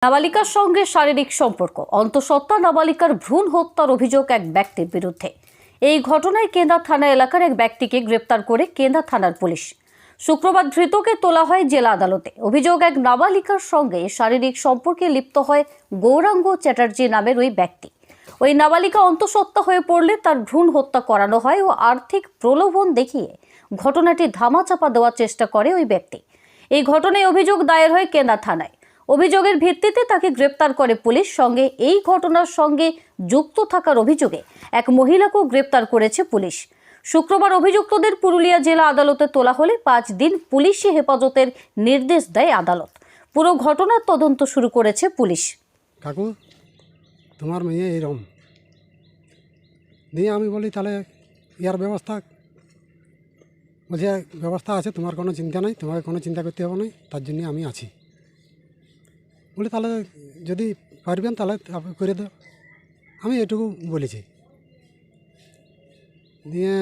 নাবালিকার সঙ্গে শারীরিক সম্পর্ক, অন্তঃসত্ত্বা নাবালিকার ভ্রূণ হত্যার অভিযোগ এক ব্যক্তির বিরুদ্ধে। এই ঘটনায় কেন্দা থানা এলাকার এক ব্যক্তিকে গ্রেপ্তার করে কেন্দা থানার পুলিশ। শুক্রবার ধৃতকে তোলা হয় জেলা আদালতে। অভিযোগ, এক নাবালিকার সঙ্গে শারীরিক সম্পর্কে লিপ্ত হয় গৌরাঙ্গ চ্যাটার্জি নামের ওই ব্যক্তি। ওই নাবালিকা অন্তঃসত্ত্বা হয়ে পড়লে তার ভ্রূণ হত্যা করানো হয় ও আর্থিক প্রলোভন দেখিয়ে ঘটনাটি ধামাচাপা দেওয়ার চেষ্টা করে ওই ব্যক্তি। এই ঘটনায় অভিযোগ দায়ের হয় কেন্দা থানায়। অভিযোগের ভিত্তিতে তাকে গ্রেপ্তার করে পুলিশ। সঙ্গে এই ঘটনার সঙ্গে যুক্ত থাকার অভিযোগে এক মহিলাকেও গ্রেপ্তার করেছে পুলিশ। শুক্রবার অভিযুক্তদের পুরুলিয়া জেলা আদালতে তোলা হলে 5 দিন পুলিশি হেফাজতের নির্দেশ দেয় আদালত। পুরো ঘটনার তদন্ত শুরু করেছে পুলিশ। কাকু, তোমার মেয়ে এরকম দিয়ে আমি বলি, তাহলে ইয়ার ব্যবস্থা বলছে ব্যবস্থা আছে, তোমার কোনো চিন্তা নেই, তোমাকে কোনো চিন্তা করতে হবে না, তার জন্য আমি আছি। বলি তাহলে যদি পারবেন তাহলে করে দাও, আমি এটুকু বলেছি। দিয়ে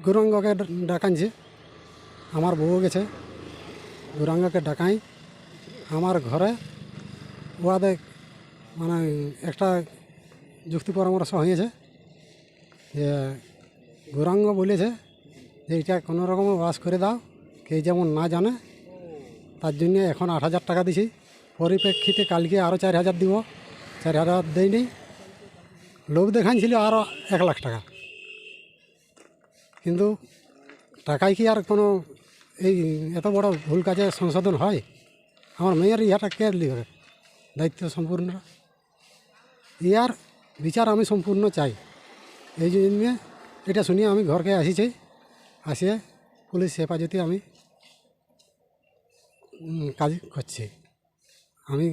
গৌরাঙ্গকে ডাকাইছে, আমার বউ গেছে, গৌরাঙ্গকে ডাকাই আমার ঘরে। ওদের মানে একটা যুক্তি পরামর্শ হয়েছে যে গৌরাঙ্গ বলেছে যে এটা কোনো রকম ওয়াশ করে দাও, কে যেমন না জানে, তার জন্য এখন 8,000 টাকা দিছি। পরিপ্রেক্ষিতে কালকে আরও 4,000 দিব, 4,000 দেয়নি। লোভ দেখাইছিল আরও 1 লাখ টাকা, কিন্তু টাকায় কি আর কোনো এই এত বড় ভুল কাজে সংশোধন হয়? আমার মেয়ের ইহাটা কে লিখবে দায়িত্ব সম্পূর্ণ? ইয়ার বিচার আমি সম্পূর্ণ চাই। এই জন্য এটা শুনিয়ে আমি ঘরকে আসিছি, আসিয়ে পুলিশ হেফাজতে আমি কাজ করছি। আমি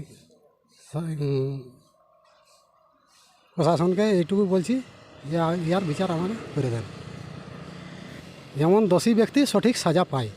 প্রশাসনকে এইটুকু বলছি যে ইয়ার বিচার আমাকে করে দেন, যেমন দোষী ব্যক্তি সঠিক সাজা পায়।